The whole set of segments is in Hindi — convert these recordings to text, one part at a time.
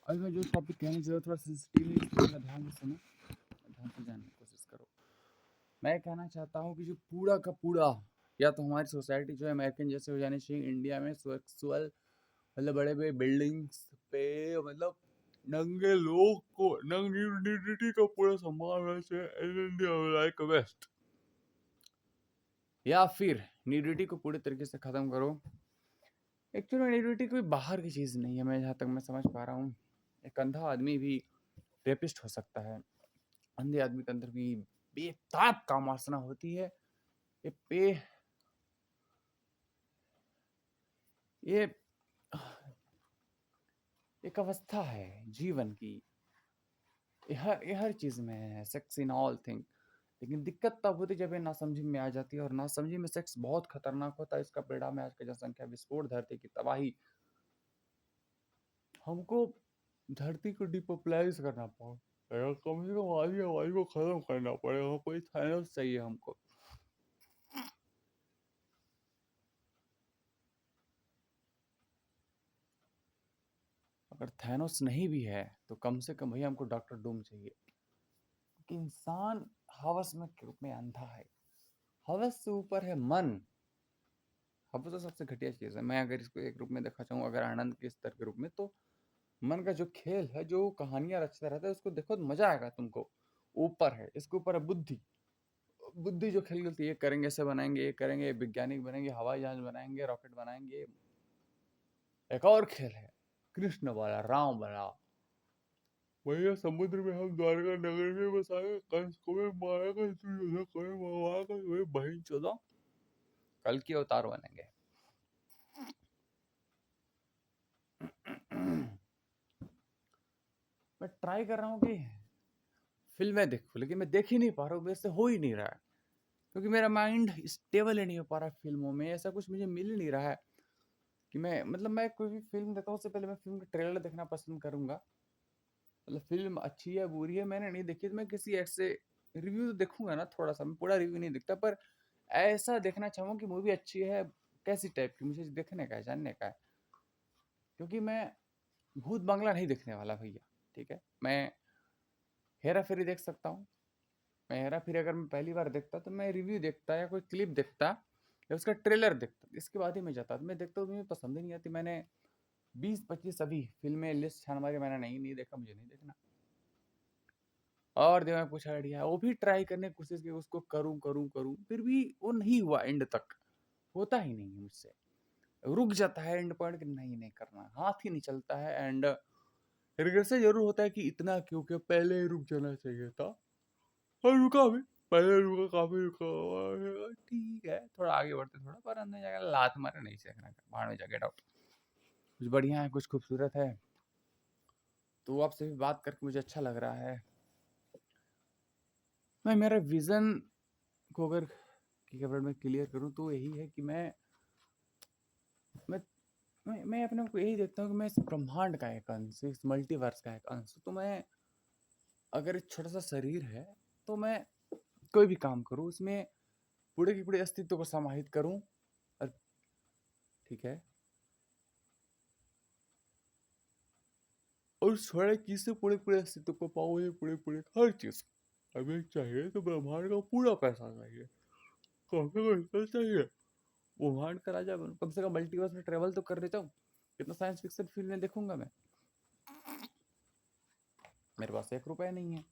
अभी मैं जो टॉपिक कहने जा रहा हूँ थोड़ा सेंसिटिव है, ध्यान से सुनो, ध्यान से जानने की कोशिश करो। मैं कहना चाहता हूँ कि जो पूरा का पूरा या तो हमारी सोसाइटी जो है अमेरिकन जैसे हो जानी चाहिए। इंडिया में सेक्सुअल मतलब बड़े बड़े बिल्डिंग्स पे मतलब नंगे लोग को न्यूडिटी का पूरा समावेश है इंडिया लाइक वेस्ट, या फिर न्यूडिटी को पूरे तरीके से खत्म करो। एक्चुअली न्यूडिटी कोई बाहर की चीज़ नहीं है, मैं जहाँ तक मैं समझ पा रहा हूँ। एक अंधा आदमी भी रेपिस्ट हो सकता है, अंधे आदमी के अंदर भी बेताब काम वासना होती है। ये पे ये एक अवस्था है जीवन की। ये हर चीज़ में है, सेक्स इन ऑल थिंग। लेकिन दिक्कत तब होती है जब ये नासमझी में आ जाती है, और नासमझी में सेक्स बहुत खतरनाक होता है। इसका परिणाम है आज का जनसंख्या विस्फोट, धरती की तबाही। हमको धरती को डिपॉपुलाइज करना पड़ेगा, कम से कम आधी आबादी को खत्म करना पड़ेगा। कोई थानोस चाहिए हमको। अगर थैनोस नहीं भी है तो कम से कम भैया हमको डॉक्टर डूम चाहिए, कि इंसान हवस में के रूप में अंधा है। हवस से ऊपर है मन। हवस तो सबसे घटिया चीज है। मैं अगर इसको एक रूप में देखा चाहूँ, अगर आनंद के स्तर के रूप में, तो मन का जो खेल है, जो कहानियां रचता रहता है, उसको देखो तो मजा आएगा तुमको। ऊपर है, इसके ऊपर है बुद्धि। बुद्धि जो खेल खेलती है, ये करेंगे, ऐसे बनाएंगे, ये करेंगे, वैज्ञानिक बनेंगे, हवाई जहाज बनाएंगे, रॉकेट बनाएंगे। एक और खेल है कृष्ण वाला, राम वाला। भैया समुद्र में हम द्वारका नगर में बसाए, कंस को भी मारेगा, दुर्योधन को भी मारेगा, वही बहन चौदह कल की अवतार बनेंगे। मैं ट्राई कर रहा हूँ कि फिल्में देखूं, लेकिन मैं देख ही नहीं पा रहा हूँ, मेरे से हो ही नहीं रहा है। क्योंकि मेरा माइंड स्टेबल ही नहीं हो पा रहा है फिल्मों में। ऐसा कुछ मुझे मिल ही नहीं रहा है कि मैं कोई भी फिल्म देखता हूँ, उससे पहले मैं फिल्म का ट्रेलर देखना पसंद करूंगा। मतलब फिल्म अच्छी है बुरी है मैंने नहीं देखी, तो मैं किसी ऐसे रिव्यू तो देखूंगा ना थोड़ा सा। मैं पूरा रिव्यू नहीं देखता, पर ऐसा देखना चाहूँगा कि मूवी अच्छी है, कैसी टाइप की, मुझे देखने का है, जानने का है। क्योंकि मैं भूत बंगला नहीं देखने वाला भैया, ठीक है। मैं हेरा फेरी देख सकता हूँ। मैं हेरा फेरी अगर मैं पहली बार देखता तो मैं रिव्यू देखता या कोई क्लिप देखता या उसका ट्रेलर देखता, इसके बाद ही मैं जाता। तो मैं देखता हूँ, मुझे पसंद ही नहीं आती। मैंने 20-25 अभी फिल्में लिस्ट छान मारी, मैंने नहीं देखा, मुझे नहीं देखना। और दिमाग में कुछ आइडिया, वो भी ट्राई करने की कोशिश की, उसको करूँ करूँ करूँ, फिर भी वो नहीं हुआ। एंड तक होता ही नहीं है मुझसे। रुक जाता है एंड पॉइंट कि नहीं नहीं करना, हाथ ही नहीं चलता है। एंड रिग्रेट से जरूर होता है कि इतना क्यों, कि पहले ही रुक जाना चाहिए था। और रुका भी, पहले रुका, काफी रुका। और ठीक है, थोड़ा आगे बढ़ते, थोड़ा पर अंदर जाकर लात मारे नहीं सीखना, भाड़ में जा, गेट आउट। कुछ बढ़िया है, कुछ खूबसूरत है, तो आपसे भी बात करके मुझे अच्छा लग रहा है। मैं मेरा विजन को अगर की खबर में क्लियर करूं तो यही है कि मैं मैं अपने को यही देखता हूँ कि मैं इस ब्रह्मांड का एक अंश, इस मल्टीवर्स का एक अंश। तो मैं अगर एक छोटा सा शरीर है, तो मैं कोई भी काम करूँ उसमें पूरे के पूरे अस्तित्व को समाहित करूँ। और ठीक है, और उस छोटे चीज से पूरे पूरे अस्तित्व को पाओ, ये पूरे पूरे हर चीज हमें चाहिए। तो ब्रह्मांड का पूरा पैसा चाहिए, कम से कम इतना चाहिए। ब्रह्मांड का राजा बनूं, कम से कम मल्टीवर्स में ट्रेवल तो कर लेता हूँ। कितना साइंस फिक्शन फिल्म देखूंगा मैं। मेरे पास 1 रुपया नहीं है,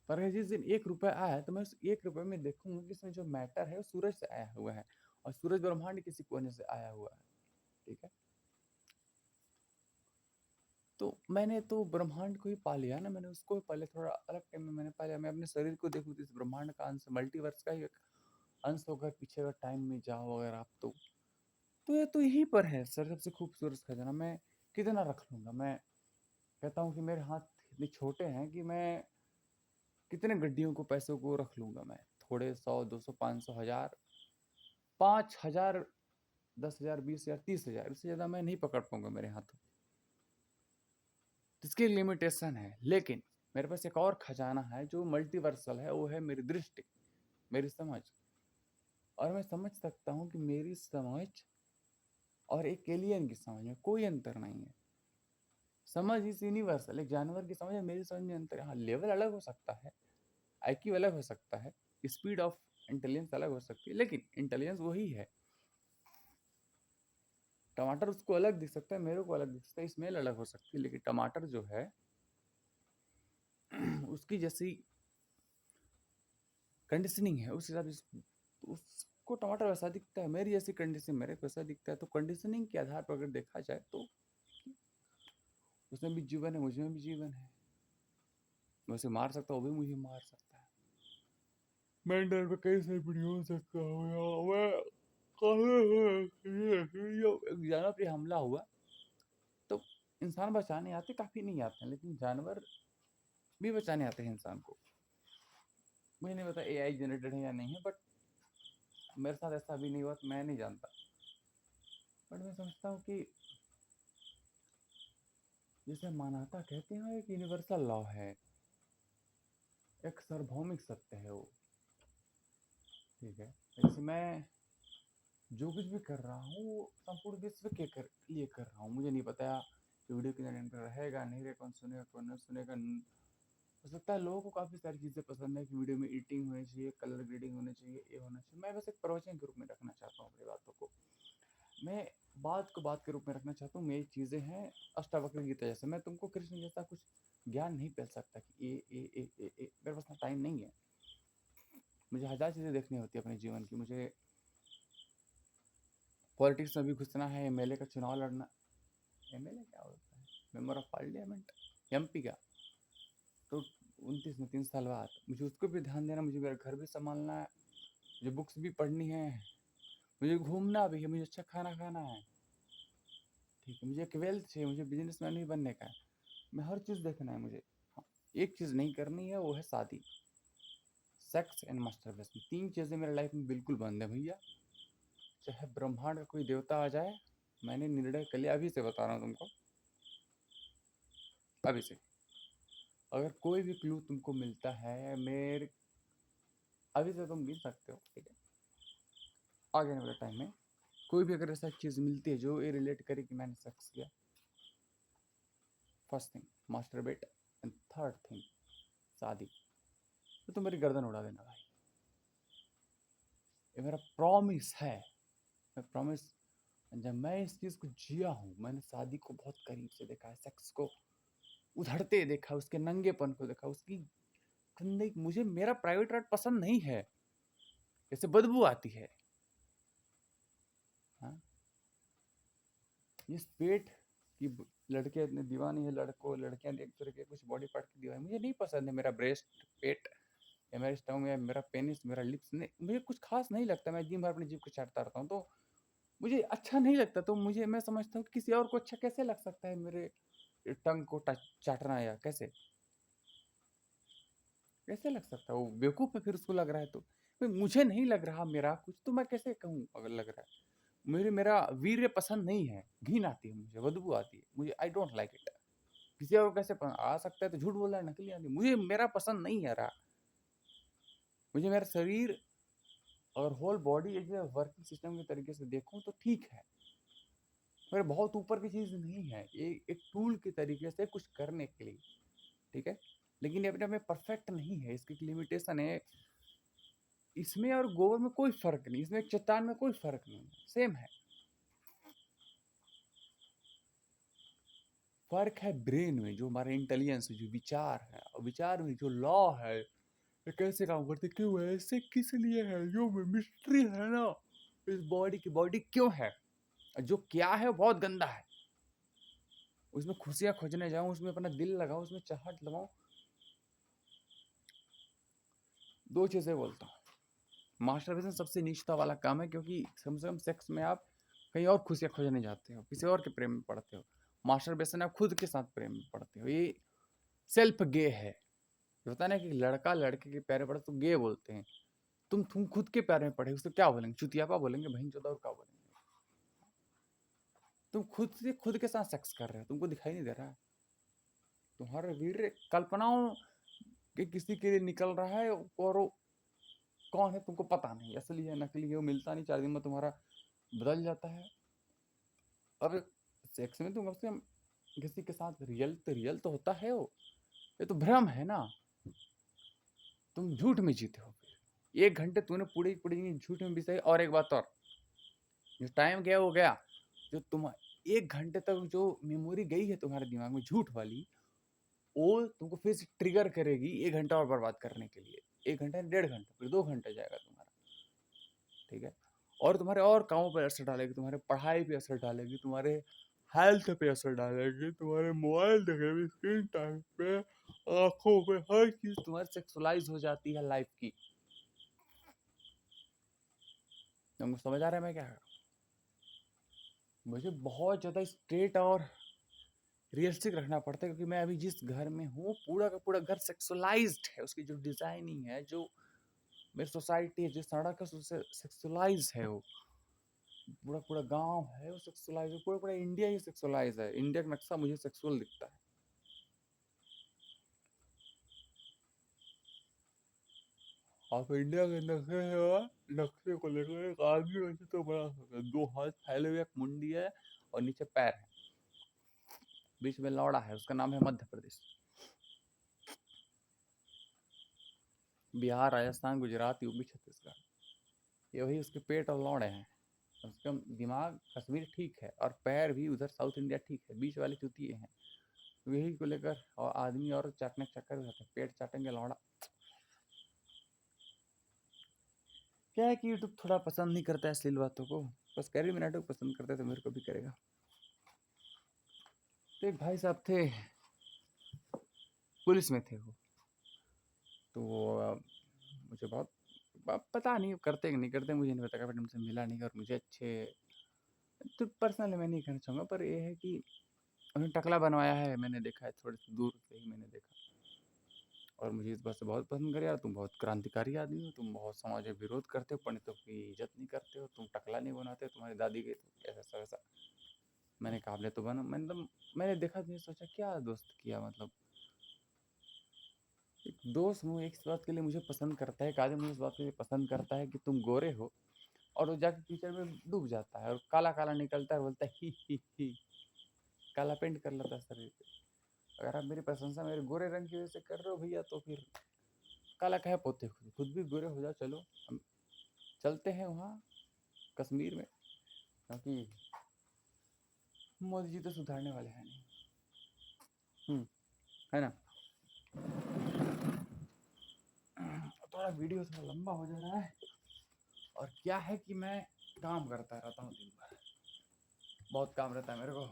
पर जिस दिन 1 रुपया आया तो मैं उस 1 रुपये में देखूंगा कि इसमें जो मैटर है वो सूरज से आया हुआ है, और सूरज ब्रह्मांड के किसी कोने से आया हुआ है, ठीक है। तो मैंने तो ब्रह्मांड को ही पा लिया ना, मैंने उसको ही पहले थोड़ा अलग टाइम में मैंने पा लिया। मैं अपने शरीर को देखूँ तो इस ब्रह्मांड का अंश, मल्टीवर्स का ही एक अंश होकर पीछे अगर टाइम में जाओ अगर आप, तो ये तो यहीं पर है सर, सबसे खूबसूरत खजाना। मैं कितना रख लूंगा। मैं कहता हूँ कि मेरे हाथ इतने छोटे हैं कि मैं कितने गड्डियों को, पैसों को रख लूंगा मैं। थोड़े 100, 200, 500, 1000, 5000, 10,000, 20,000, 30,000, इससे ज्यादा मैं नहीं पकड़ पाऊंगा मेरे हाथों। इसकी लिमिटेशन है। लेकिन मेरे पास एक और खजाना है जो मल्टीवर्सल है, वो है मेरी दृष्टि, मेरी समझ। और मैं समझ सकता हूँ कि मेरी समझ और एक एलियन की समझ में कोई अंतर नहीं है। समझ इज यूनिवर्सल। एक जानवर की समझ है मेरी समझ में अंतर है। हाँ, लेवल अलग हो सकता है, आईक्यू अलग हो सकता है, स्पीड ऑफ इंटेलिजेंस अलग हो सकती है, लेकिन इंटेलिजेंस वही है। टमाटर उसको अलग दिख सकता है, मेरे को अलग दिख सकता है, स्मेल अलग हो सकती है, लेकिन टमाटर जो है उसकी जैसी कंडीशनिंग है उस हिसाब से उसको टमाटर वैसा दिखता है, मेरी जैसी कंडीशन मेरे को वैसा दिखता है। तो कंडीशनिंग के आधार पर अगर देखा जाए तो उसमें भी जीवन है, मुझमें भी जीवन है। मैं उसे मार सकता हूँ, वो भी मुझे मार सकता है। मैं डर पे कहीं से भी नहीं हो सकता हूँ। मैं एक जानवर पे हमला हुआ तो इंसान बचाने आते, काफी नहीं आते हैं, लेकिन जानवर भी बचाने आते हैं इंसान को। मुझे नहीं पता एआई जनरेटेड है या नहीं है, बट मेरे साथ ऐसा भी नहीं हुआ तो मैं नहीं जानता। बट मैं समझता हूँ कि जिसे मानवता कहते हैं एक यूनिवर्सल लॉ है, एक सार्वभौमिक सत्य है वो। ठीक है, जैसे मैं जो कुछ भी कर रहा हूँ वो संपूर्ण विश्व के लिए कर रहा हूँ। मुझे नहीं पता कि वीडियो कितना टाइम पर रहेगा, नहीं रहेगा, कौन सुनेगा कौन नहीं सुनेगा। हो सकता है लोगों को काफ़ी सारी चीज़ें पसंद है कि वीडियो में एडिटिंग होनी चाहिए, कलर ग्रेडिंग होनी चाहिए, ये होना चाहिए। मैं बस एक प्रवचन के रूप में रखना चाहता हूँ अपनी बातों को। मैं बात को बात के रूप में रखना चाहता हूँ। मेरी चीज़ें हैं अष्टावक्र गीता जैसे। मैं तुमको कृष्ण जैसा कुछ ज्ञान नहीं फैल सकता कि ए मेरे पास टाइम नहीं है। मुझे हज़ार चीज़ें देखनी होती है अपने जीवन की। मुझे पॉलिटिक्स में भी घुसना है, एमएलए का चुनाव लड़ना। एमएलए क्या होता है, मेंबर ऑफ पार्लियामेंट, एमपी का। तो 29 में 3 साल बाद मुझे उसको भी ध्यान देना, मुझे मेरा घर भी संभालना है, मुझे बुक्स भी पढ़नी है, मुझे घूमना भी है, मुझे अच्छा खाना खाना है। ठीक है, मुझे एक वेल्थ चाहिए, मुझे बिजनेसमैन भी बनने का है। मैं हर चीज़ देखना है मुझे। हाँ, एक चीज़ नहीं करनी है, वो है शादी, सेक्स एंड मास्टरबेशन। 3 चीज़ें मेरे लाइफ में बिल्कुल बंद है भैया। चाहे ब्रह्मांड का कोई देवता आ जाए, मैंने निर्णय कर लिया, अभी से बता रहा हूँ तुमको, अभी से। अगर कोई भी क्लू तुमको मिलता है मेरे, अभी से तुम गिन सकते हो, ठीक है, आगे वाले टाइम में कोई भी अगर ऐसा चीज़ मिलती है जो ये रिलेट करे कि मैंने सेक्स किया, first thing masturbate, and third thing शादी, तो तुम मेरी गर्दन उड़ा देना भाई। ये मेरा प्रॉमिस है। मैं प्रॉमिस, जब मैं इस चीज़ को जिया हूँ, मैंने शादी को बहुत करीब से देखा है, सेक्स को उधड़ते देखा, उसके नंगेपन को देखा, उसकी गंदगी। मुझे मेरा प्राइवेट पार्ट पसंद नहीं है, जैसे बदबू आती है। हाँ, इस पेट की लड़के इतने दीवानी है, लड़कों लड़कियां एक तरह के कुछ बॉडी पार्ट की दीवानी, मुझे नहीं पसंद है। मेरा ब्रेस्ट, पेट, या मेरा स्टमक, या मेरा पेनिस, मेरा लिप्स, नहीं, मुझे कुछ खास नहीं लगता। मैं दिन भर अपनी जीभ को चाटता रहता हूँ, तो मुझे अच्छा नहीं लगता। तो मुझे, मैं समझता हूँ कि किसी और को अच्छा कैसे लग सकता है मेरे टंग को चाटना, या कैसे कैसे लग सकता है। वो बेवकूफ़ है फिर, उसको लग रहा है तो। मुझे नहीं लग रहा मेरा कुछ, तो मैं कैसे कहूँ अगर लग रहा है। मेरा वीर्य पसंद नहीं है, घिन आती है मुझे, बदबू आती है मुझे, आई डोंट लाइक इट। किसी और को कैसे आ सकता है, तो झूठ बोल रहा है, नकली आदमी। मुझे मेरा पसंद नहीं है रहा। मुझे मेरा शरीर और होल बॉडी एक वर्किंग सिस्टम के तरीके से देखूं तो ठीक है। मेरे बहुत ऊपर की चीज़ नहीं है, ये एक टूल के तरीके से कुछ करने के लिए, ठीक है। लेकिन ये अपने में परफेक्ट नहीं है, इसकी एक लिमिटेशन है। इसमें और गोबर में कोई फर्क नहीं, इसमें चट्टान में कोई फर्क नहीं, सेम है। फर्क है ब्रेन में, जो हमारा इंटेलिजेंस है, जो विचार है, और विचार में जो लॉ है, ये कैसे काम करते, क्यों है, ऐसे किस लिए है, जो मिस्ट्री है ना इस बॉडी की। बॉडी क्यों है, जो क्या है वो बहुत गंदा है। उसमें खुशियां खोजने जाऊं, उसमें अपना दिल लगाऊं, उसमें चाहत लगाऊं। 2 चीजें बोलता हूँ, मास्टरबेशन सबसे नीचता वाला काम है, क्योंकि कम से कम सेक्स में आप कहीं और खुशियां खोजने जाते हो, किसी और के प्रेम में पड़ते हो। मास्टरबेशन आप खुद के साथ प्रेम में पड़ते हो, ये सेल्फ गे है। होता है ना कि लड़का लड़के के पैर पड़े तो गे बोलते हैं। तुम खुद के पैर में पड़े, उसको क्या बोलेंगे, चुतियापा बोलेंगे, बहन चोदा, और क्या बोलेंगे। तुम खुद से खुद के साथ सेक्स कर रहे हो, तुमको दिखाई नहीं दे रहा है। तुम्हारे वीर कल्पनाओं के किसी के लिए निकल रहा है, और वो कौन है तुमको पता नहीं, असली है नकली है, वो मिलता नहीं, 4 दिन में तुम्हारा बदल जाता है। अब सेक्स में तुम कम से कम किसी के साथ रियल तो होता है वो, ये तो भ्रम है ना। तुम झूठ में जीते हो। फिर 1 घंटे तूने पूरी पूरी जिंदगी झूठ में बिताई। और एक बात और, जो टाइम गया वो गया, जो तुम 1 घंटे तक जो मेमोरी गई है तुम्हारे दिमाग में झूठ वाली, वो तुमको फिर से ट्रिगर करेगी 1 घंटा और बर्बाद करने के लिए। 1 घंटा 1.5 घंटा, फिर 2 घंटे जाएगा तुम्हारा, ठीक है। और तुम्हारे और कामों पर असर डालेगी, तुम्हारे पढ़ाई पे असर डालेगी, तुम्हारे हेल्थ पे असर डालेगी, तुम्हारे मोबाइल देखने पे, स्क्रीन टाइम पे, आंखों पे, हर चीज तुम्हारी सेक्सुअलाइज हो जाती है लाइफ की। तुमको समझ आ रहा है मैं क्या कर रहा हूँ? मुझे बहुत ज्यादा स्ट्रेट और रियलिस्टिक रखना पड़ता है, क्योंकि मैं अभी जिस घर में हूँ पूरा का पूरा घर सेक्सुअलाइज्ड है। उसकी जो डिजाइनिंग है, जो मेरी सोसाइटी है, जो सड़क है, उससे सेक्सुअलाइज है वो। पूरा पूरा गांव है वो सेक्सुअलाइज है, पूरा पूरा इंडिया ही सेक्सुअलाइज है। इंडिया का नक्शा मुझे सेक्सुअल दिखता है। आप इंडिया के नक्शे को लेकर एक आदमी वैसे तो बड़ा सकते हैं। 2 हाथ फैले हुए, एक मुंडी है और नीचे पैर है, बीच में लौड़ा है, उसका नाम है मध्य प्रदेश। बिहार, राजस्थान, गुजरात, यूपी, छत्तीसगढ़, ये वही उसके पेट और लौड़े हैं। उसका दिमाग कश्मीर ठीक है, और पैर भी उधर साउथ इंडिया ठीक है, बीच वाले चुतिए हैं। यही को लेकर और आदमी और चाटने के चक्कर में रहते हैं, पेट चाटेंगे लौड़ा। क्या है कि यूट्यूब थोड़ा पसंद नहीं करता है अश्लील बातों को, बस कैरी मिनाटो को पसंद करता है, तो मेरे को भी करेगा। तो एक भाई साहब थे, पुलिस में थे वो, तो मुझे बहुत पता नहीं करते कि नहीं करते, मुझे नहीं पता, बट मुझसे मिला नहीं। और मुझे अच्छे तो पर्सनली मैं नहीं कहना चाहूँगा, पर ये है कि उन्होंने टकला बनवाया है, मैंने देखा है, थोड़े से दूर से ही मैंने देखा। और मुझे इस बात से बहुत पसंद कर, यार तुम बहुत क्रांतिकारी आदमी हो, तुम बहुत समाज में विरोध करते हो, पंडितों की इज्जत नहीं करते हो, तुम टकला नहीं बनाते, तुम्हारी दादी के ऐसा वैसा। मैंने काबिले तो बना, मैंने देखा, मैंने सोचा क्या दोस्त किया, मतलब एक दोस्त हूँ, एक इस बात के लिए मुझे पसंद करता है, एक आदमी मुझे इस बात के लिए पसंद करता है कि तुम गोरे हो, और वो जाके कीचड़ में डूब जाता है और काला काला निकलता है, बोलता है ही, काला पेंट कर लेता है शरीर पे। अगर आप मेरी प्रशंसा मेरे गोरे रंग की वजह से कर रहे हो भैया, तो फिर काला कहे पोते, खुद भी गोरे हो जाओ, चलो हम चलते हैं वहाँ कश्मीर में, क्योंकि मोदी जी तो सुधारने वाले हैं नहीं। है ना। थोड़ा वीडियो थोड़ा लंबा हो जा रहा है, और क्या है कि मैं काम करता रहता हूँ दिन भर, बहुत काम रहता है मेरे को।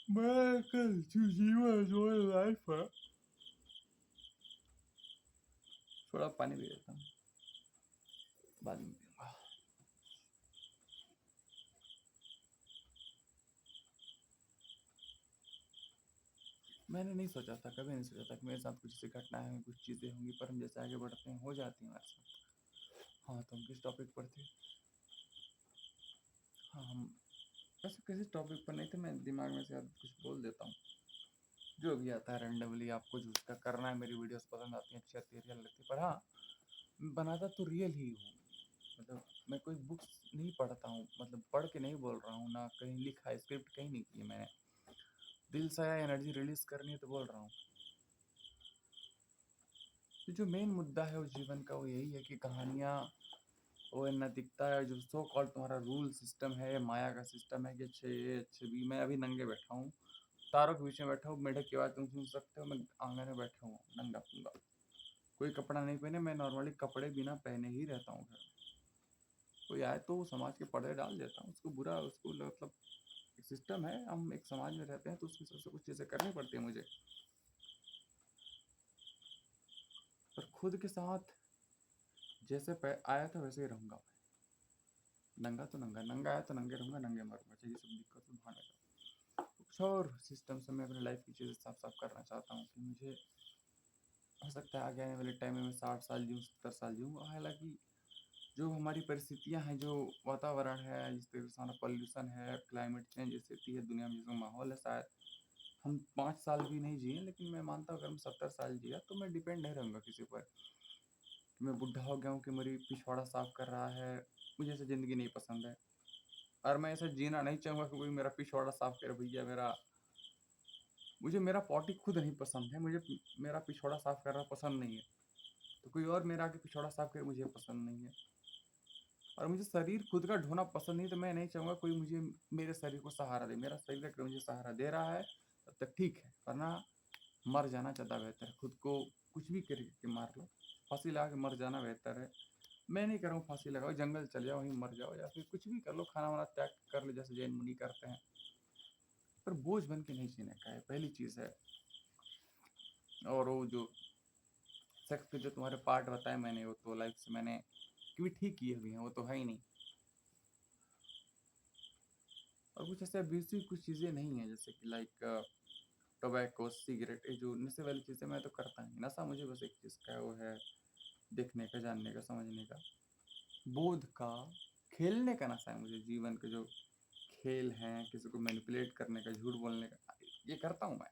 मैं कल जीवन जो लाइफ है, थोड़ा पानी पी लेता हूँ, बाद में पीऊंगा। मैंने नहीं सोचा था, कभी नहीं सोचा था कि मेरे साथ कुछ ऐसी घटनाएं होंगी, कुछ चीज़ें होंगी, पर हम जैसे आगे बढ़ते हैं हो जाती हैं हमारे साथ। हाँ, तो हम किस टॉपिक पर थे? हाँ, हम वैसे किसी टॉपिक पर नहीं थे, मैं दिमाग में से कुछ बोल देता हूँ, जो भी आता है रैंडमली। आपको जो उसका करना है, मेरी वीडियोस पसंद आती हैं, अच्छी आती है, रियल लगती है, पर हाँ, मैं बनाता तो रियल ही हूँ। मतलब मैं कोई बुक्स नहीं पढ़ता हूँ, मतलब पढ़ के नहीं बोल रहा हूँ, ना कहीं लिखा है, स्क्रिप्ट कहीं नहीं की मैंने, दिल से आया, एनर्जी रिलीज करनी है तो बोल रहा हूँ। तो जो मेन मुद्दा है उस जीवन का, वो यही है कि कहानियाँ, वो नैतिकता है, जो सो कॉल्ड तुम्हारा रूल सिस्टम है, माया का सिस्टम है कि अच्छे ये अच्छे भी। मैं अभी नंगे बैठा हूँ, तारों के बीच में बैठा हूँ, मेढक की आवाज़ तुम सुन सकते हो, मैं आंगन में बैठा हूँ नंगा पूंगा, कोई कपड़ा नहीं पहने, मैं नॉर्मली कपड़े बिना पहने ही रहता हूँ घर में। कोई आए तो समाज के पर्दे डाल देता हूँ, उसको बुरा, उसको मतलब एक सिस्टम है, हम एक समाज में रहते हैं, तो उसकी सबसे कुछ चीज़ें करनी पड़ती है मुझे। पर खुद के साथ जैसे आया था वैसे ही रहूंगा। नंगा तो नंगा, नंगा आया तो नंगे रहूंगा, नंगे मरूंगा, चाहिए सब दिक्कत तो भाड़ में। कुछ और सिस्टम से मैं अपनी लाइफ की चीज़ें साफ साफ करना चाहता हूँ कि मुझे हो सकता है आगे आने वाले टाइम में मैं 60 साल जीऊँ, 70 साल जीऊँ। हालांकि जो हमारी परिस्थितियाँ हैं, जो वातावरण है, जिस तरीके से हमारा पॉल्यूशन है, क्लाइमेट चेंज स्थिति है दुनिया में, जिसका माहौल है, शायद हम 5 साल भी नहीं जिए, लेकिन मैं मानता हूँ अगर मैं 70 साल जिया तो मैं डिपेंड नहीं रहूँगा किसी पर। मैं बुढ़ा हो गया हूँ कि मेरी पिछवाड़ा साफ कर रहा है, मुझे ऐसी ज़िंदगी नहीं पसंद है। और मैं ऐसा जीना नहीं चाहूँगा कि कोई मेरा पिछवाड़ा साफ करे भैया। मुझे मेरा पॉटी खुद नहीं पसंद है, मुझे मेरा पिछवाड़ा साफ करना पसंद नहीं है। तो कोई और मेरा आके पिछवाड़ा साफ करे, मुझे पसंद नहीं है। और मुझे शरीर खुद का ढोना पसंद नहीं, तो मैं नहीं चाहूँगा कोई मुझे मेरे शरीर को सहारा दे। मेरा शरीर अगर मुझे सहारा दे रहा है तब तक ठीक है, वरना मर जाना ज़्यादा बेहतर है। खुद को कुछ भी करके मार लो, फांसी लगा के मर जाना बेहतर है। मैं नहीं कह रहा हूँ फांसी लगाओ, जंगल चले जाओ, वहीं मर जाओ, या फिर कुछ भी कर लो, खाना वाना त्याग कर लो जैसे जैन मुनि करते हैं। पर बोझ बन के नहीं जीने का है, पहली चीज़ है। और वो जो सेक्स के जो तुम्हारे पार्ट बताए मैंने, वो तो लाइफ से मैंने कभी ठीक किए हुए हैं, वो तो है ही नहीं। और कुछ ऐसे अब्यूसिव कुछ चीज़ें नहीं है, जैसे कि लाइक टोबैको, सिगरेट, ये जो नशे वाली चीज़ें मैं तो करता नहीं। नशा मुझे बस एक चीज़ का है, वो है देखने का, जानने का, समझने का, बोध का, खेलने का नशा है मुझे। जीवन के जो खेल हैं, किसी को मैनिपुलेट करने का, झूठ बोलने का, ये करता हूँ मैं।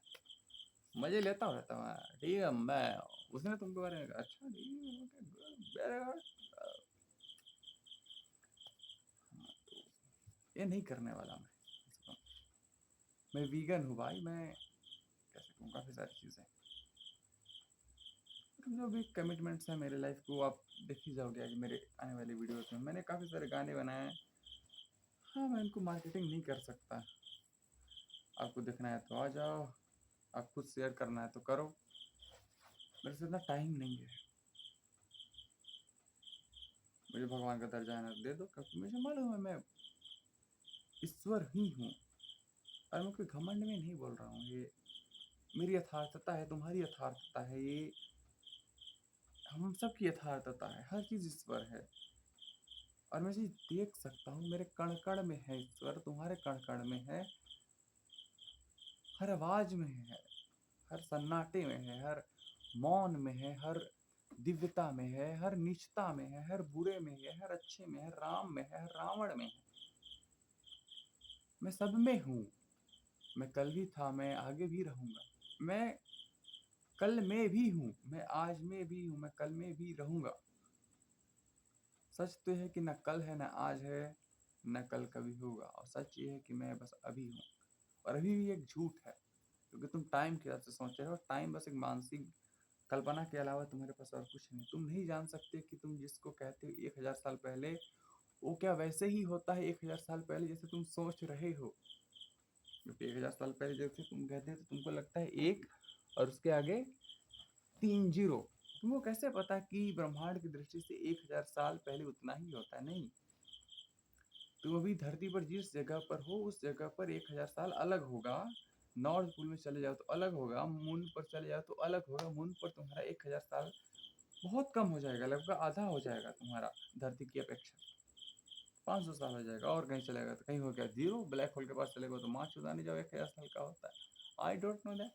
मज़े लेता हूँ, रहता हूँ। ठीक है, मैं उसने तुमके बारे में कहा, अच्छा ठीक है, ओके, गुड, वेरी गुड। हाँ, तो ये नहीं करने वाला मैं। मैं वीगन हूँ भाई, मैं कैसे कहूँ, काफ़ी सारी चीज़ें। जो भी कमिटमेंट्स हैं मेरे लाइफ को, आप देख ही जाओगे कि मेरे आने वाली वीडियोस में मैंने काफ़ी सारे गाने बनाए हैं। हाँ, मैं इनको मार्केटिंग नहीं कर सकता। आपको देखना है तो आ जाओ, आप खुद शेयर करना है तो करो। मेरे से इतना टाइम नहीं है। मुझे भगवान का दर्जा है ना दे दो, क्योंकि मुझे मालूम है मैं ईश्वर ही हूँ। और मैं कोई घमंड में नहीं बोल रहा हूँ। ये मेरी यथार्थता है, तुम्हारी यथार्थता है, ये हम सब की यथार्थता है। हर चीज़ ईश्वर है। और मैं चीज़ देख सकता हूँ, मेरे कण कण में है ईश्वर, तुम्हारे कण कण में है, हर आवाज में है, हर सन्नाटे में है, हर मौन में है, हर दिव्यता में है, हर नीचता में है, हर बुरे में है, हर अच्छे में है, राम में है, हर रावण में है। मैं सब में हूँ। मैं कल भी था, मैं आगे भी रहूंगा। मैं कल में भी हूँ, मैं आज में भी हूँ, मैं कल में भी रहूंगा। सच तो है कि न कल है, न आज है, न कल कभी होगा। और सच ये है कि मैं बस अभी हूँ। और अभी भी एक झूठ है, क्योंकि तुम टाइम के हिसाब से सोच रहे हो। टाइम बस एक मानसिक कल्पना के अलावा तुम्हारे पास और कुछ नहीं। तुम नहीं जान सकते कि तुम जिसको कहते हो 1000 साल पहले, वो क्या वैसे ही होता है 1000 साल पहले जैसे तुम सोच रहे हो। क्योंकि 1000 साल पहले जैसे तुम कहते हो तो तुमको लगता है एक, और उसके आगे 3 जीरो। तुमको कैसे पता कि ब्रह्मांड की दृष्टि से 1000 साल पहले उतना ही होता है? नहीं। तुम अभी धरती पर जिस जगह पर हो, उस जगह पर 1000 साल अलग होगा। नॉर्थ पोल में चले जाओ तो अलग होगा, मून पर चले जाओ तो अलग होगा। मून पर तुम्हारा 1000 साल बहुत कम हो जाएगा, लगभग आधा हो जाएगा तुम्हारा धरती की अपेक्षा। 500 साल हो जाएगा। और कहीं चलेगा तो कहीं हो गया जीरो। ब्लैक होल के पास चलेगा तो माँ चुदाने जाओ, 1000 साल का होता है। I don't know that.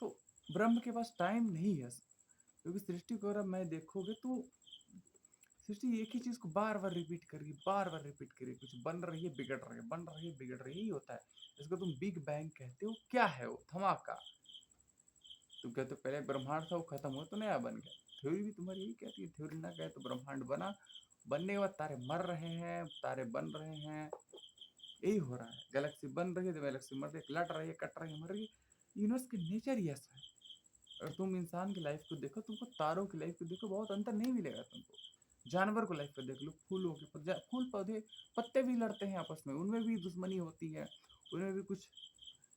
तो ब्रह्म के पास टाइम नहीं है, क्योंकि सृष्टि को अगर मैं देखोगे तो सृष्टि एक ही चीज को बार बार रिपीट कर रही है, बार बार रिपीट कर रही है। कुछ बन रही है, बिगड़ रही है, बन रही है, बिगड़ रही है, यही होता है। इसको तुम बिग बैंग कहते हो। क्या है वो? धमाका। तुम कहते हो पहले ब्रह्मांड था, वो खत्म हुआ तो नया बन गया। थ्योरी भी तुम्हारी यही कहती है। थ्योरी ना कहे तो ब्रह्मांड बना, बनने के बाद तारे मर रहे हैं, तारे बन रहे हैं, यही हो रहा है। गैलेक्सी बन रही है तो गैलेक्सी मर रही है, लट रही है, कट रही है, मर रही है। यूनिवर्स की नेचर ही ऐसा है। अगर तुम इंसान की लाइफ को देखो, तुमको तारों की लाइफ को देखो, बहुत अंतर नहीं मिलेगा तुमको। जानवर को लाइफ को देख लो, फूलों के फूल पौधे, पत्ते भी लड़ते हैं आपस में, उनमें भी दुश्मनी होती है, उनमें भी कुछ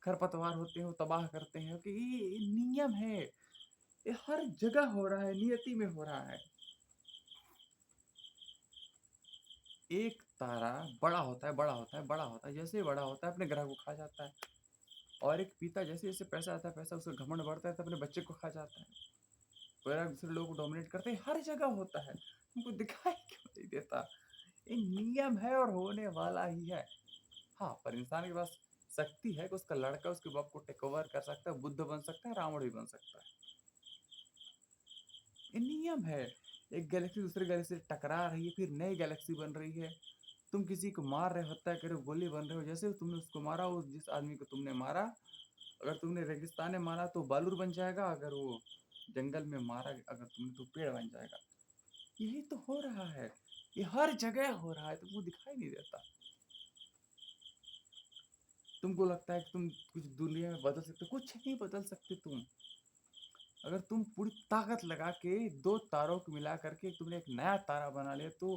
खरपतवार होते हैं, वो तबाह करते हैं। कि ये नियम है, ये हर जगह हो रहा है, नियति में हो रहा है। एक तारा बड़ा होता है, बड़ा होता है, बड़ा होता है, जैसे ही बड़ा होता है अपने ग्रह को खा जाता है। और एक पिता जैसे जैसे पैसा आता है, पैसा उसका घमंड बढ़ता है तो अपने बच्चे को खा जाता है। पूरा दूसरे लोगों को डोमिनेट करते हैं, हर जगह होता है। तुमको दिखाई क्यों नहीं देता? ये नियम है और होने वाला ही है। हाँ, पर इंसान के पास शक्ति है कि उसका लड़का उसके बाप को टेक ओवर कर सकता है, बुद्ध बन सकता है, रावण भी बन सकता है। ये नियम है। एक गैलेक्सी दूसरे गैलेक्सी से टकरा रही है, फिर नई गैलेक्सी बन रही है। तुम किसी को मार रहे हो, हत्या कर रहे हो, गोली बन रहे हो, जैसे तुमने उसको मारा, उस जिस आदमी को तुमने मारा अगर तुमने रेगिस्तान में मारा तो बालूर बन जाएगा, अगर वो जंगल में मारा अगर तुमने तो पेड़ बन जाएगा। यही तो हो रहा है, ये हर जगह हो रहा है, तुमको दिखाई नहीं देता। तुमको लगता है कि तुम कुछ दुनिया में बदल सकते, कुछ नहीं बदल सकते तुम। अगर तुम पूरी ताकत लगा के दो तारों को मिला करके तुमने एक नया तारा बना लिया, तो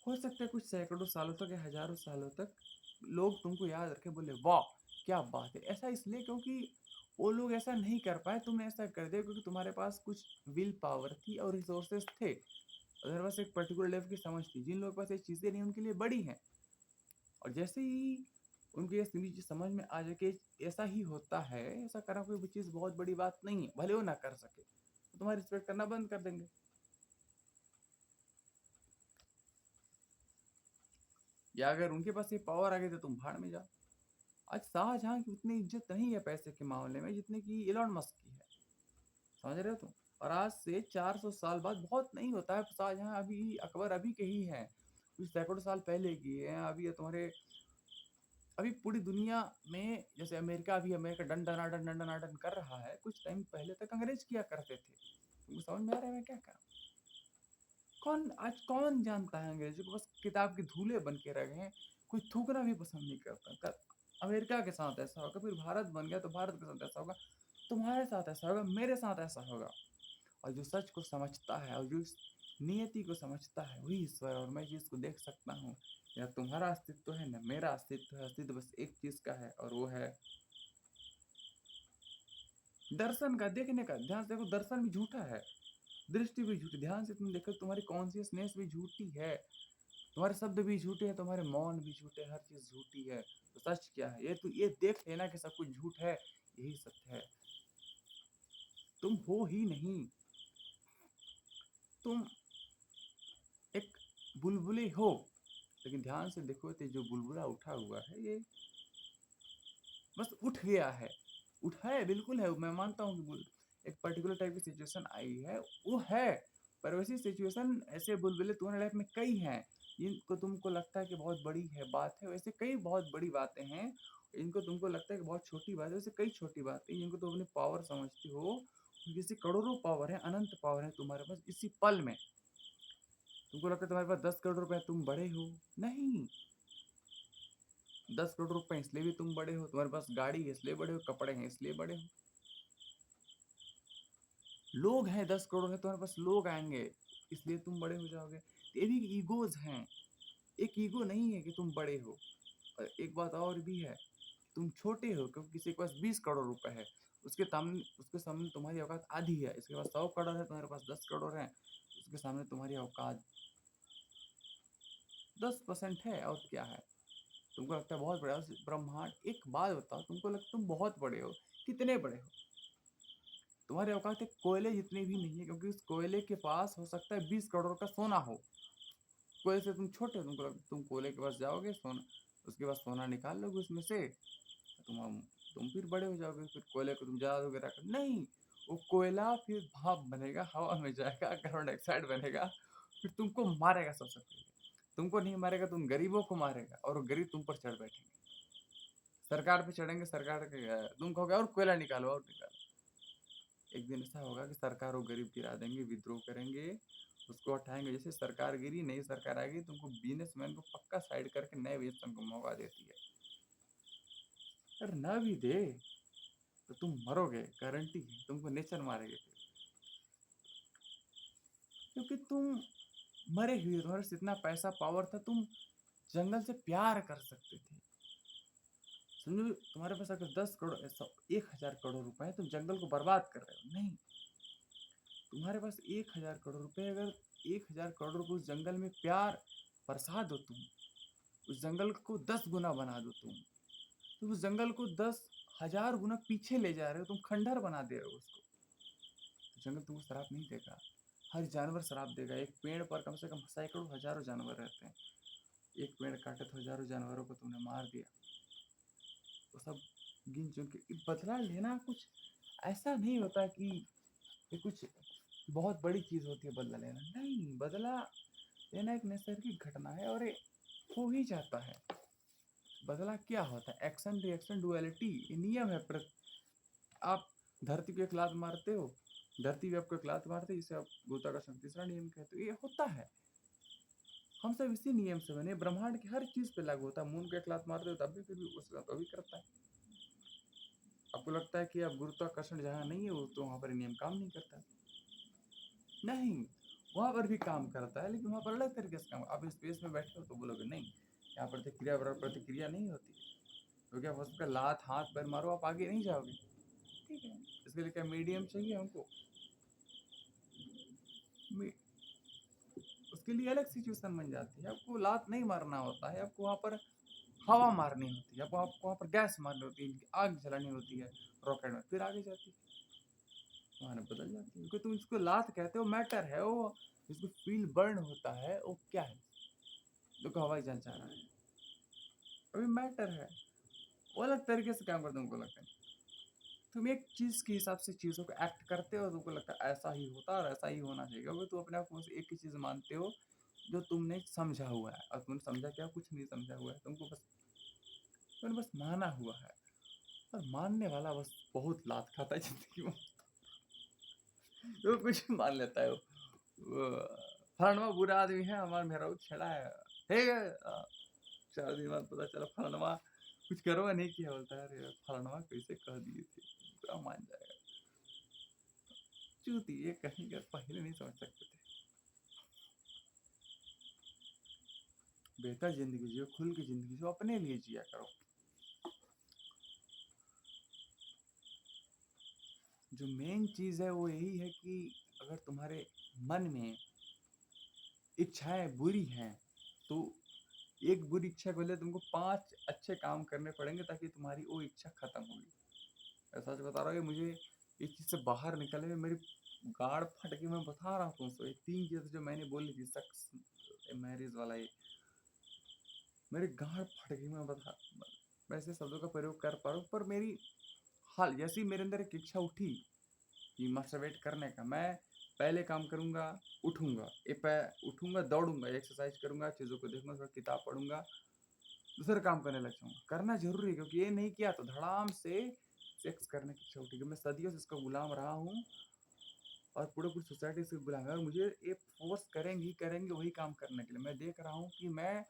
हो सकता है कुछ सैकड़ों सालों तक या हजारों सालों तक लोग तुमको याद रखे, बोले वाह क्या बात है। ऐसा इसलिए क्योंकि वो लोग ऐसा नहीं कर पाए, तुमने ऐसा कर दिया क्योंकि तुम्हारे पास कुछ विल पावर थी और रिसोर्सेस थे, और तुम्हारे पास एक पर्टिकुलर लेवल की समझ थी। जिन लोगों के पास ये चीजें नहीं उनके लिए बड़ी हैं, और जैसे ही उनकी ये चीज समझ में आ जाए कि ऐसा ही होता है, ऐसा करना कोई चीज बहुत बड़ी बात नहीं है, भले वो ना कर सके तो तुम्हारी रिस्पेक्ट करना बंद कर देंगे। या अगर उनके पास ये पावर आ गई तो तुम भाड़ में जाओ। आज शाहजहां की उतनी इज्जत नहीं है पैसे के मामले में जितने की इलॉन मस्क की है, समझ रहे हो तुम। और आज से 400 साल बाद बहुत नहीं होता है, शाहजहां अभी अकबर अभी के ही हैं, कुछ सैकड़ों साल पहले की है। अभी ये तुम्हारे अभी पूरी दुनिया में जैसे अमेरिका, अभी अमेरिका डंडनाडन डंडनाडन कर रहा है, कुछ टाइम पहले तक अंग्रेज किया करते थे। तुमको समझ में आ रहा है मैं क्या कर, कौन आज कौन जानता है अंग्रेजों को, बस किताब के धूले बन के रह गए हैं। कोई थूकना भी पसंद नहीं करता। अमेरिका के साथ ऐसा होगा, फिर भारत बन गया तो भारत के साथ ऐसा होगा, तुम्हारे साथ ऐसा होगा, मेरे साथ ऐसा होगा। और जो सच को समझता है और जो इस नियति को समझता है वही ईश्वर। और मैं चीज को देख सकता हूँ, या तुम्हारा अस्तित्व है न मेरा अस्तित्व है, अस्तित्व बस एक चीज का है और वो है दर्शन का, देखने का। ध्यान से देखो, दर्शन भी झूठा है, दृष्टि भी झूठी। ध्यान से तुम देखो, तुम्हारी कॉन्शियसनेस भी झूठी है, तुम्हारे शब्द भी झूठे हैं, तुम्हारे मौन भी झूठे, हर चीज झूठी है। तो सच क्या है ये, तो ये देख लेना कि सब कुछ झूठ है, यही सत्य है। तुम हो ही नहीं, तुम एक बुलबुले हो। लेकिन ध्यान से देखो तो जो बुलबुला उठा हुआ है ये बस उठ गया है, उठा है बिल्कुल है, मैं मानता हूँ कि एक पर्टिकुलर टाइप की सिचुएशन आई है, वो है। पर वैसी सिचुएशन ऐसे बुलबुले तुम्हारे लाइफ में कई हैं, जिनको तुमको लगता है कि बहुत बड़ी है बात है, वैसे कई बहुत बड़ी बातें हैं। इनको तुमको लगता है कि बहुत छोटी बात है, वैसे कई छोटी बातें जिनको तुम अपनी पावर समझते हो, किसी करोड़ों पावर है, अनंत पावर है तुम्हारे पास इसी पल में। तुमको लगता है तुम्हारे पास 10 करोड़ रुपए, तुम बड़े हो, नहीं। 10 करोड़ रुपए इसलिए भी तुम बड़े हो, तुम्हारे पास गाड़ी है इसलिए बड़े हो, कपड़े हैं इसलिए बड़े हो, लोग हैं 10 करोड़ है, तुम्हारे पास लोग आएंगे इसलिए तुम बड़े हो जाओगे। तो ये भी ईगोज हैं, एक ईगो नहीं है कि तुम बड़े हो। और एक बात और भी है, तुम छोटे हो क्योंकि किसी के पास 20 करोड़ रुपए है, उसके सामने तुम्हारी औकात आधी है। इसके पास 100 करोड़ है, तुम्हारे पास 10 करोड़ है, उसके सामने तुम्हारी औकात 10% है, और क्या है। तुमको लगता है बहुत बड़ा ब्रह्मांड। एक बात बताओ, तुमको लगता तुम बहुत बड़े हो, कितने बड़े हो। तुम्हारी औकात एक कोयले जितनी भी नहीं है, क्योंकि उस कोयले के पास हो सकता है 20 करोड़ का सोना हो। कोयले से तुम छोटे हो, तुम कोयले के पास जाओगे, सोना उसके बाद सोना निकाल लोगे उसमें से, तुम फिर बड़े हो जाओगे, फिर कोयले को तुम जला दोगे रख नहीं। वो कोयला फिर भाप बनेगा, हवा में जाएगा, कार्बन डाइऑक्साइड बनेगा, फिर तुमको मारेगा सबसे पहले। तुमको नहीं मारेगा, तुम गरीबों को मारेगा, और वो गरीब तुम पर चढ़ बैठेंगे, सरकार पे चढ़ेंगे, सरकार के तुम कहोगे और कोयला निकालो और निकालो। एक दिन ऐसा होगा कि सरकार वो गरीब गिरा देंगे, विद्रोह करेंगे, उसको हटाएंगे। जैसे सरकार गिरी, नई सरकार आएगी, तुमको बिजनेसमैन को पक्का साइड करके नए बिजनेसमैन को मौका देती है। अगर न भी दे तो तुम मरोगे, गारंटी है, तुमको नेचर मारेंगे फिर, क्योंकि तुम मरे हुए, तुम्हारे पास इतना पैसा पावर था, तुम जंगल से प्यार कर सकते थे। समझो, तुम्हारे पास अगर 10 करोड़ 1,000 करोड़ रुपए है, तुम जंगल को बर्बाद कर रहे हो, नहीं। तुम्हारे पास 1,000 करोड़ रुपए, अगर 1,000 करोड़ रुपए उस जंगल में प्यार बरसा दो तुम, उस जंगल को 10 गुना बना दो तुम, तो उस जंगल को 10,000 गुना पीछे ले जा रहे हो, तुम खंडहर बना दे रहे हो उसको। तो जंगल तुमको शराब नहीं देगा, हर जानवर शराब देगा। एक पेड़ पर कम से कम सैकड़ों हजारों जानवर रहते हैं, एक पेड़ काटे तो हजारों जानवरों को तुमने मार दिया। वो सब गिन चुन के बदला लेना कुछ ऐसा नहीं होता कि ये कुछ बहुत बड़ी चीज होती है बदला लेना, नहीं। बदला लेना एक नैसर्गिक घटना है और ये हो ही जाता है। बदला क्या होता है? एक्शन रिएक्शन डुअलिटी, ये नियम है। आप धरती पे एक लात मारते हो, धरती पे आपको एक लात मारते हो, इसे आप गुरुत्वाकर्षण तीसरा नियम कहते हो। ये होता है, हम सब इसी नियम से बने। ब्रह्मांड की हर चीज पे लागू होता है। मून को एक लात मारते हो तब भी फिर भी उस तो भी करता है। आपको लगता है कि आप गुरुत्वाकर्षण जहाँ नहीं है वो तो वहां पर नियम काम नहीं करता है? नहीं, वहां पर भी काम करता है, लेकिन वहां पर अलग तरीके से काम। आप स्पेस में बैठे हो तो बोलोगे नहीं, यहाँ प्रतिक्रिया बराबर प्रतिक्रिया नहीं होती, क्योंकि आप उसका लात हाथ पैर मारो आप आगे नहीं जाओगे। ठीक है, इसके लिए क्या मीडियम चाहिए हमको? उसके लिए अलग सिचुएशन बन जाती है। आपको लात नहीं मारना होता है, आपको वहाँ पर हवा मारनी होती है, आपको वहाँ पर गैस मारनी होती है, आग जलानी होती है रॉकेट में, फिर आगे जाती है, वहाँ बदल जाती है। क्योंकि तुम इसको लात कहते हो, मैटर है वो, जिसको फील बर्न होता है वो क्या है? देखो हवाई जहाज जा रहा है, अभी मैटर है, वो अलग तरीके से काम करते हैं। तुमको लगता है तुम एक चीज के हिसाब से चीजों को एक्ट करते हो, तुमको लगता है ऐसा ही होता है और ऐसा ही होना चाहिए, क्योंकि तुम अपने आप को एक ही चीज मानते हो जो तुमने समझा हुआ है। और तुमने समझा क्या? कुछ नहीं समझा हुआ है, तुमने बस माना हुआ है। और मानने वाला बस बहुत लात खाता है जिंदगी में। वो कुछ भी मान लेता है। फलाना बुरा आदमी है, हमारा मेरा छेड़ा है, ठीक है। 4 दिन बाद पता चला फलाना कुछ करवा नहीं किया, बोलता है अरे फलाना कैसे कह दिए थे, पूरा मान जाएगा। चूती ये कहीं का पहले नहीं समझ सकते थे। बेहतर जिंदगी जियो, खुल की जिंदगी जियो, अपने लिए जिया करो। जो मेन चीज है वो यही है कि अगर तुम्हारे मन में इच्छाएं बुरी हैं तो एक बुरी इच्छा को ले तुमको 5 अच्छे काम करने पड़ेंगे ताकि तुम्हारी वो इच्छा खत्म होगी। ऐसा सच बता रहा हूँ, मुझे इस चीज से बाहर निकलने में मेरी गाड़ फट गई। मैं बता रहा हूँ तुमसे, ये 3 चीज जो मैंने बोली थी, सेक्स, मैरिज वाला, ये मेरी गाड़ फट गई। मैं बता, मैं ऐसे शब्दों का प्रयोग कर पा रहा हूँ, पर मेरी हाल जैसी मेरे अंदर एक इच्छा उठी कि मास्टरबेट करने का, मैं पहले काम करूंगा, उठूंगा, उठूंगा, दौड़ूंगा, एक्सरसाइज करूंगा, चीज़ों को देखूंगा, थोड़ा किताब पढ़ूंगा, दूसरा काम करने लग जाऊंगा। करना जरूरी है, क्योंकि ये नहीं किया तो धड़ाम से सेक्स करने की इच्छा उठी। मैं सदियों से इसका गुलाम रहा हूँ और पूरे पूरी सोसाइटी से गुलाम है, और मुझे ये फोर्स करेंगी करेंगे वही काम करने के लिए। मैं देख रहा हूँ कि मैं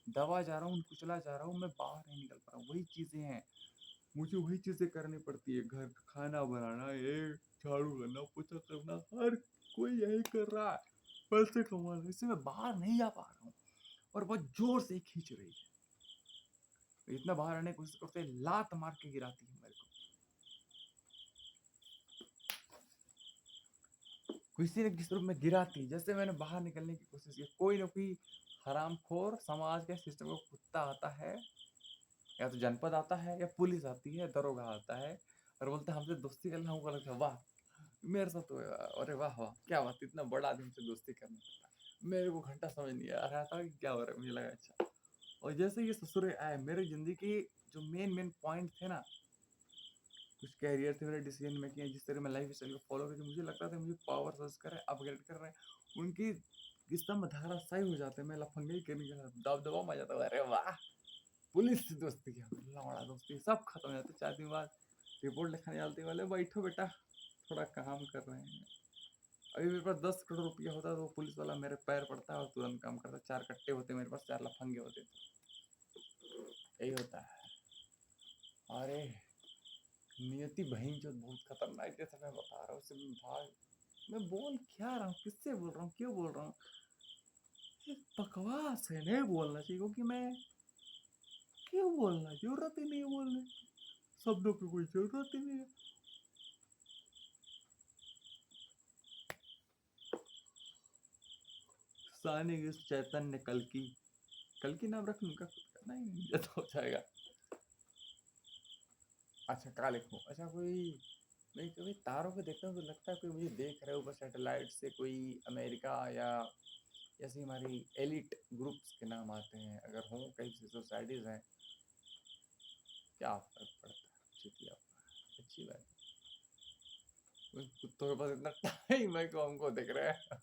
दबा जा रहा हूँ, कुचला जा रहा हूँ, मैं बाहर नहीं निकल पा रहा हूँ। वही चीज़ें हैं, मुझे वही चीज़ें करनी पड़ती है। घर खाना बनाना, ये झाड़ू करना, पोछा करना, हर कोई यही कर रहा है, पैसे कमाना, इससे मैं बाहर नहीं जा पा रहा हूँ। और बहुत जोर से खींच रही है, इतना बाहर आने की कोशिश करते लात मार के गिराती है मेरे को। किसी न किसी रूप में गिराती, जैसे मैंने बाहर निकलने की कोशिश की, कोई ना कोई हरामखोर समाज के सिस्टम का कुत्ता आता है, या तो जनपद आता है, या पुलिस आती है, दरोगा आता है, और बोलता है हमसे दोस्ती करना। हमको लगता है वाह, मेरे साथ तो अरे वाह वाह क्या बात, इतना बड़ा आदमी से दोस्ती करना पड़ता है। मेरे को घंटा समझ नहीं आ रहा था कि क्या हो रहा है, मुझे लगा अच्छा। और जैसे ये ससुर आए, मेरी जिंदगी के जो मेन पॉइंट थे ना, कुछ कैरियर थे, मेरे डिसीजन मेकिंग, जिस तरह मैं लाइफ स्टाइल को फॉलो करके मुझे लगता था मुझे पावर सर्च कर रहे हैं, अपग्रेड कर रहे हैं, उनकी स्तंभ धाराशायी हो जाते, मैं लफंगे करने के दबदबा में आ जाता, अरे वाह पुलिस से दोस्ती किया, लौड़ा दोस्ती सब खत्म हो जाते। 4 दिन बाद रिपोर्ट लिखाने जाते वाले, बैठो बेटा थोड़ा काम कर रहे हैं। अभी मेरे पास 10 करोड़ रुपया होता तो पुलिस वाला मेरे पैर पड़ता है और तुरंत काम करता। 4 कट्टे होते मेरे पास, 4 लफंगे होते, तो यही होता है। अरे नियति बहन जो बहुत खतरनाक, जैसे मैं बता रहा हूँ उससे भाग। मैं बोल क्या रहा हूँ, किससे बोल रहा हूँ, क्यों बोल रहा हूँ? बकवास है, नहीं बोलना चाहिए, क्योंकि मैं क्यों बोलना, जरूरत ही नहीं है बोलने, शब्दों की कोई जरूरत ही नहीं है। सानी चैतन्य कल की नाम रख लूंगा खुद का, नहीं ये तो हो जाएगा। अच्छा क्या लिखूं? अच्छा कोई, मैं कभी तारों को देखता हूँ तो लगता है कोई मुझे देख रहा है ऊपर सैटेलाइट से, कोई अमेरिका या ऐसी हमारी एलिट ग्रुप्स के नाम आते हैं, अगर हों कहीं से सोसाइटीज हैं, क्या फर्क पड़ता है, चुतिया अच्छी बात है। कुत्तों के पास इतना टाइम है कि हमको देख रहे हैं।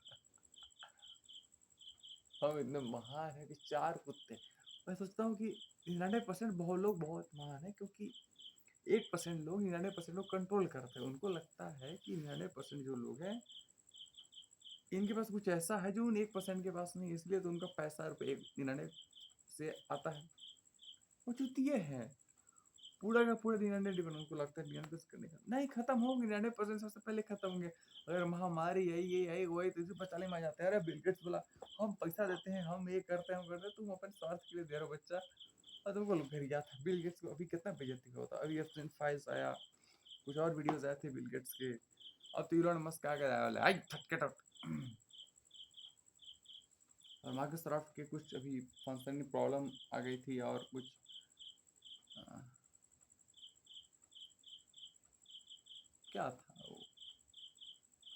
हम इतने महान है कि 4 कुत्ते, मैं सोचता हूँ कि 99% बहुत लोग बहुत महान है, क्योंकि 1% लोग 99% लोग कंट्रोल करते हैं। उनको लगता है कि 99% जो लोग हैं, इनके पास कुछ ऐसा है जो उन 1% के पास नहीं है, इसलिए तो उनका पैसा रुपये 99 से आता है। वो चूतिए हैं। पूरा का पूरा 99 डिपेंड, उनको लगता है 99 करने का नहीं, खत्म होंगे 99% सबसे पहले खत्म होंगे। अगर महामारी आई, ये आई वो आई, तो इसे बचाने में आ जाते हैं। अरे बिल गेट्स बोला हम पैसा देते हैं, हम ये करते हैं, हम करते हैं, तुम अपने स्वार्थ के लिए दे रहे हो बच्चा। और तुमको घर गया था बिल गेट्स को, अभी कितना बेइज्जती होता। अभी एप्सन फाइल्स आया, कुछ और वीडियोस आए थे बिल गेट्स के। अब तो इलॉन मस्क आ गया वाला, आई गेट आउट। और माइक्रोसॉफ्ट के कुछ अभी फंक्शन में प्रॉब्लम आ गई थी, और कुछ क्या था वो,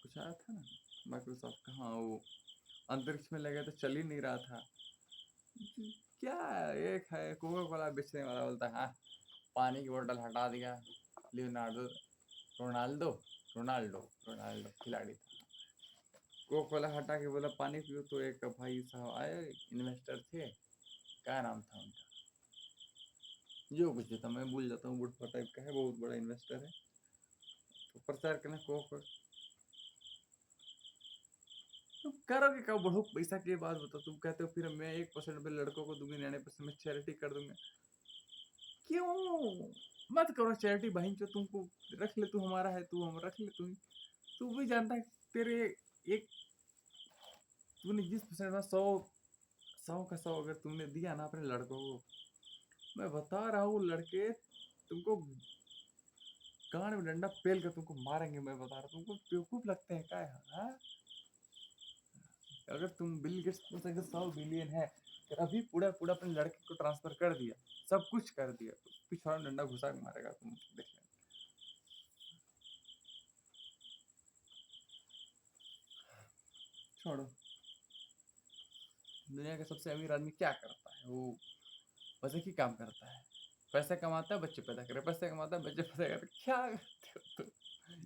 कुछ आया था ना माइक्रोसॉफ्ट का। हाँ, वो अंतरिक्ष में लगे तो चल ही नहीं रहा था। क्या एक है कोका कोला बेचने वाला बोलता है, हाँ पानी की बोतल हटा दिया, लियोनार्डो रोनाल्डो रोनाल्डो रोनाल्डो खिलाड़ी था, कोका कोला हटा के बोला पानी पियो। तो एक भाई साहब आए, इन्वेस्टर थे, क्या नाम था उनका, जो कुछ भी था मैं भूल जाता हूँ, बुढ़ा टाइप का है, बहुत बड़ा इन्वेस्टर है। तो प्रचार करना कोका, तुम करोगे क्या बढ़ो पैसा की बात बताओ। तुम कहते हो फिर मैं 1% पे लड़कों को दूंगी, 99% में चैरिटी कर दूंगा। क्यों मत करो चैरिटी बहन, जो तुमको रख ले, तू हमारा है, तू हम रख ले। तू भी जानता है तेरे एक, तूने जिस परसेंट में 100 का 100 अगर तुमने दिया ना अपने लड़कों को, मैं बता रहा हूँ लड़के तुमको गांड में डंडा पेल कर तुमको मारेंगे। मैं बता रहा हूँ तुमको बेवकूफ लगते हैं क्या है? अगर तुम बिल गेट्स को 100 बिलियन है, फिर अभी पूरा पूरा अपने लड़के को ट्रांसफर कर दिया, सब कुछ कर दिया, तो पिछवाड़ा डंडा घुसा के मारेगा, तुम देख लेना। छोड़ो, दुनिया का सबसे अमीर आदमी क्या करता है? वो बस एक ही काम करता है, पैसा कमाता है, बच्चे पैदा करे, पैसा कमाता है, बच्चे पैदा करे। क्या करते हो तुम?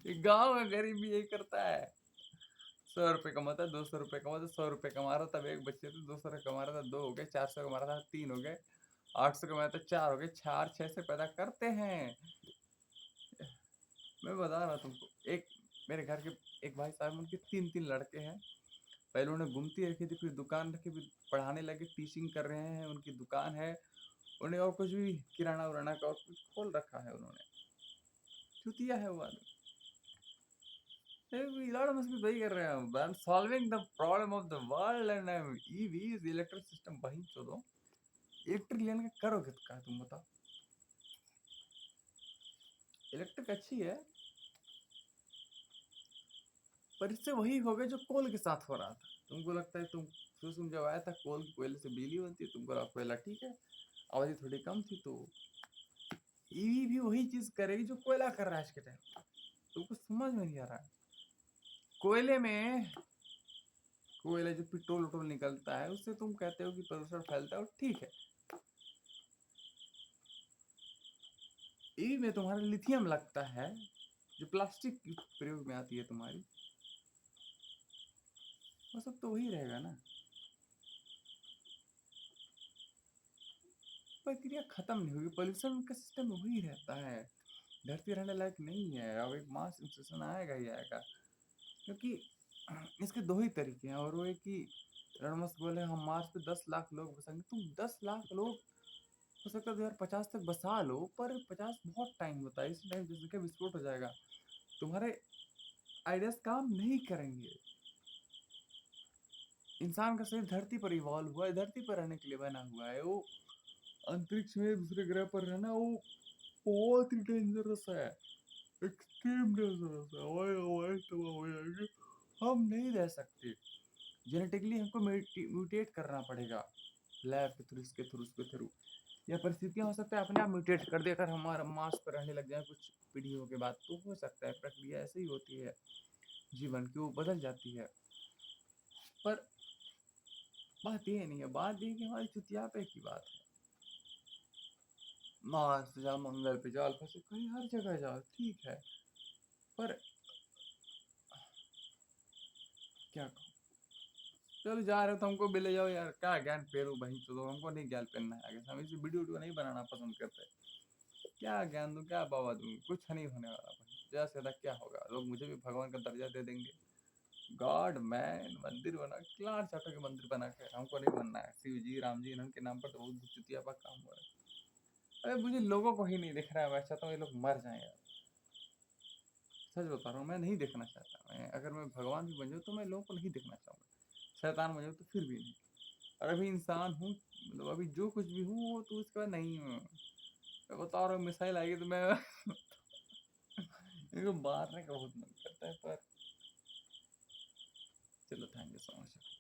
ये गाँव का गरीब भी यही करता है। 100 रुपये कमाता है, 200 रुपये कमाता है, 100 रुपये कमा रहा था, एक बच्चे थे, 200 कमा रहा था, 2 हो गए, 400 कमा रहा था, 3 हो गए, 800 कमाया था, 4 हो गए, 4 6 से पैदा करते हैं। मैं बता रहा तुमको, एक मेरे घर के एक भाई साहब, उनके 3 लड़के हैं। पहले उन्होंने गुमती रखी थी, फिर दुकान रखी, फिर पढ़ाने लगे, टीचिंग कर रहे हैं, उनकी दुकान है। उन्हें और कुछ भी किराना उराना का और कुछ खोल रखा है उन्होंने। चुतिया है वो आदमी। इलॉन मस्क भी वही कर रहे हैं, I am solving the problem of the world and EVs electric system. वही चलो इलेक्ट्रिक लेने का करोगे तो क्या तुम बताओ? इलेक्ट्रिक अच्छी है, पर इससे वही हो गया जो कोल के साथ हो रहा था। तुमको लगता है तुम जब आया था कोल, कोयले से बिजली बनती है, तुमको लगा कोयला ठीक है, आबादी थोड़ी कम थी, तो ईवी भी वही चीज करेगी जो कोयला कर रहा है आज के टाइम। तुमको समझ में नहीं आ रहा है? कोयले में, कोयले जो पेट्रोल वोट्रोल निकलता है, उससे तुम कहते हो कि प्रदूषण फैलता है, और ठीक है। ईवी में तुम्हारा लिथियम लगता है, जो प्लास्टिक की प्रयोग में आती है तुम्हारी, वो सब तो वही रहेगा ना। प्रक्रिया खत्म नहीं होगी, पोल्यूशन का सिस्टम वही रहता है। धरती रहने लायक नहीं है, अब एक मास इंसेशन आएगा ही आएगा, क्योंकि इसके 2 ही तरीके हैं। और वो है कि एलन मस्क बोले हम मार्स पे 10 लाख लोग बसेंगे। तुम 10 लाख लोग हो सकता है 2050 तक बसा लो, पर 50 बहुत टाइम होता है, इस टाइम जनसंख्या विस्फोट हो जाएगा, तुम्हारे आइडियाज काम नहीं करेंगे। इंसान का शरीर धरती पर इवॉल्व हुआ है, धरती पर रहने के लिए बना हुआ है। वो अंतरिक्ष में दूसरे ग्रह पर रहना, वो बहुत ही डेंजरस है, एक्सट्रीम डेंजरस है। हो जाएंगे, हम नहीं रह सकते। जेनेटिकली हमको म्यूटेट करना पड़ेगा, लैब के थ्रू, इसके थ्रू, उसके थ्रू। या परिस्थितियां हो सकता है अपने आप म्यूटेट कर दे, अगर हमारा मार्स पर रहने लग जाए कुछ पीढ़ियों के बाद, तो हो सकता है। प्रक्रिया ऐसे ही होती है जीवन की, वो बदल जाती है। पर बात ये नहीं है, बात ये कि हमारी चुतियापे की बात है। मार्स पे जाओ, मंगल पे जाओ, अल्फा से कहीं हर जगह जाओ, ठीक है, पर क्या कहूँ, चलो जा रहे हो तो हमको भी ले जाओ यार, क्या ज्ञान पेरू भाई, तो हमको नहीं ज्ञान पेरना है आगे से, हम इस वीडियो वीडियो नहीं बनाना पसंद करते। क्या ज्ञान दूं, क्या बाबा दूं, कुछ नहीं होने वाला भाई, ज्यादा से ज्यादा क्या होगा, लोग मुझे भी भगवान का दर्जा दे देंगे। गॉड मैन मंदिर बना, लाल चाटो के मंदिर बना के, हमको नहीं बनना है। शिव जी राम जी इनके नाम पर तो बहुत चुतिया का काम हो रहा है। अरे मुझे लोगों को ही नहीं दिख रहा है, मैं चाहता हूँ ये लोग मर जाए यार। सच बता रहा हूँ, मैं नहीं देखना चाहता। मैं अगर मैं भगवान भी बन जाऊँ तो मैं लोगों को नहीं देखना चाहूँगा। शैतान बन जाऊँ तो फिर भी नहीं। और अभी इंसान हूँ, मतलब अभी जो कुछ भी हूँ वो तो उसके बाद नहीं हूँ। मैं बता रहा हूँ, मिसाइल आएगी तो मैं इनको मारने का बहुत मन करता है, पर चलो थैंक यू सो मच।